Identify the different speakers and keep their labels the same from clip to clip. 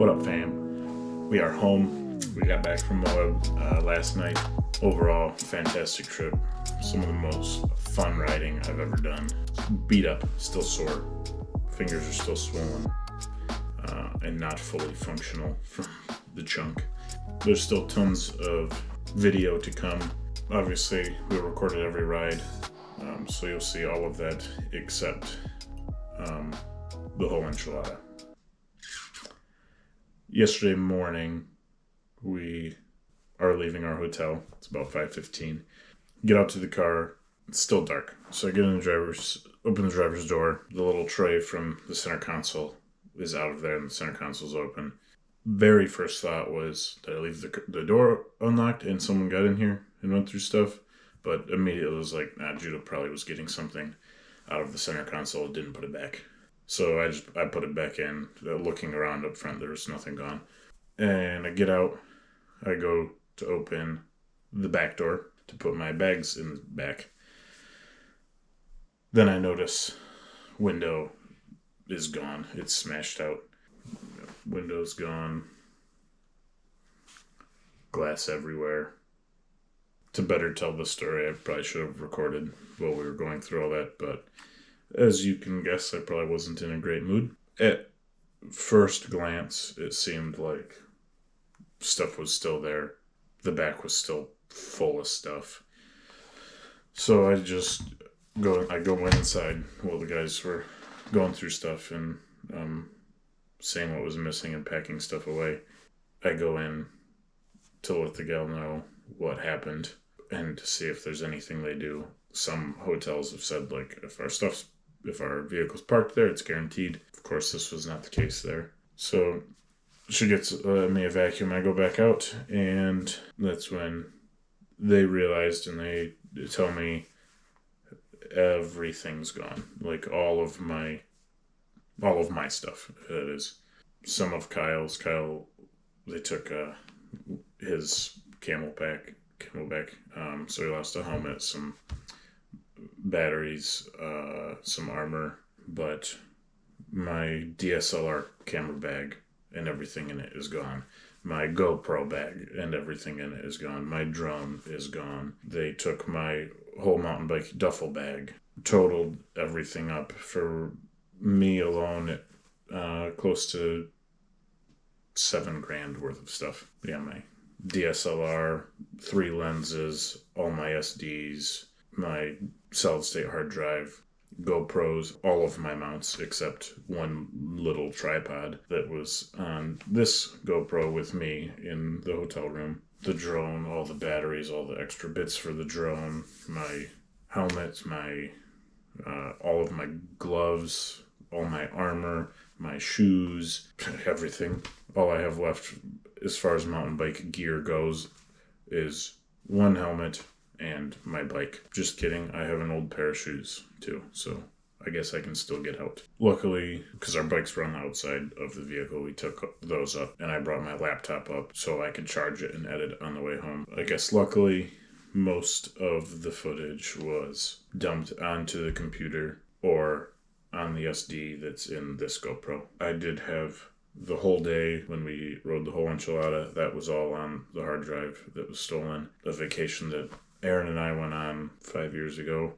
Speaker 1: What up, fam? We are home. We got back from Moab last night. Overall, fantastic trip. Some of the most fun riding I've ever done. Beat up, still sore. Fingers are still swollen and not fully functional from the chunk. There's still tons of video to come. Obviously, we recorded every ride, so you'll see all of that except the whole enchilada. Yesterday morning, we are leaving our hotel. It's about 5:15. Get out to the car. It's still dark. So I get in open the driver's door. The little tray from the center console is out of there and the center console's open. Very first thought was that I leave the door unlocked and someone got in here and went through stuff. But immediately it was like, Judah probably was getting something out of the center console and didn't put it back. So I put it back in. Looking around up front, there was nothing gone. And I get out. I go to open the back door to put my bags in the back. Then I notice window is gone. It's smashed out. Window's gone. Glass everywhere. To better tell the story, I probably should have recorded while we were going through all that, but as you can guess, I probably wasn't in a great mood. At first glance, it seemed like stuff was still there. The back was still full of stuff. So I go inside while the guys were going through stuff and saying what was missing and packing stuff away. I go in to let the gal know what happened and to see if there's anything they do. Some hotels have said, like, if our vehicle's parked there, it's guaranteed. Of course, this was not the case there. So she gets me a vacuum. I go back out, and that's when they realized, and they tell me everything's gone. Like all of my stuff. That is, some of Kyle's. Kyle, they took his camelback. So he lost a helmet, some batteries, some armor, but my DSLR camera bag and everything in it is gone. My GoPro bag and everything in it is gone. My drone is gone. They took my whole mountain bike duffel bag, totaled everything up for me alone at close to $7,000 worth of stuff. Yeah, my DSLR, 3 lenses, all my SDs, my solid state hard drive, GoPros, all of my mounts except one little tripod that was on this GoPro with me in the hotel room. The drone, all the batteries, all the extra bits for the drone, my helmet, all of my gloves, all my armor, my shoes, everything. All I have left as far as mountain bike gear goes is one helmet and my bike. Just kidding, I have an old pair of shoes too, so I guess I can still get out. Luckily, because our bikes were on the outside of the vehicle, we took those up and I brought my laptop up so I could charge it and edit on the way home. I guess luckily, most of the footage was dumped onto the computer or on the SD that's in this GoPro. I did have the whole day when we rode the whole enchilada, that was all on the hard drive that was stolen. The vacation that Aaron and I went on 5 years ago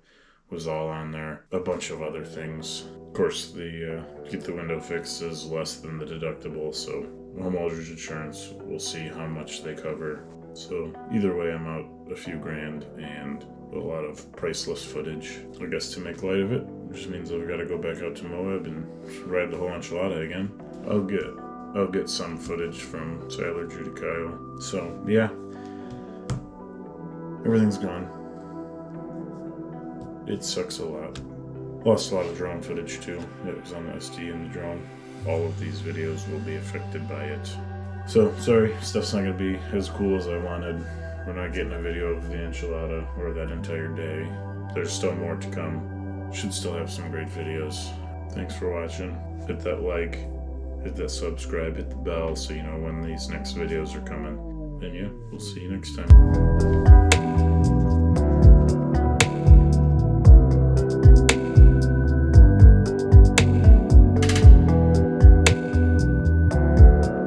Speaker 1: was all on there. A bunch of other things. Of course, the get the window fixed is less than the deductible, so homeowners insurance, we'll see how much they cover. So either way, I'm out a few grand and a lot of priceless footage. I guess to make light of it, which means I've got to go back out to Moab and ride the whole enchilada again. I'll get some footage from Tyler, Judah, Kyle. So yeah, everything's gone. It sucks a lot. Lost a lot of drone footage too. It was on the SD in the drone. All of these videos will be affected by it. So sorry, stuff's not gonna be as cool as I wanted. We're not getting a video of the enchilada or that entire day. There's still more to come. Should still have some great videos. Thanks for watching. Hit that like, hit that subscribe, hit the bell so you know when these next videos are coming. And yeah, we'll see you next time.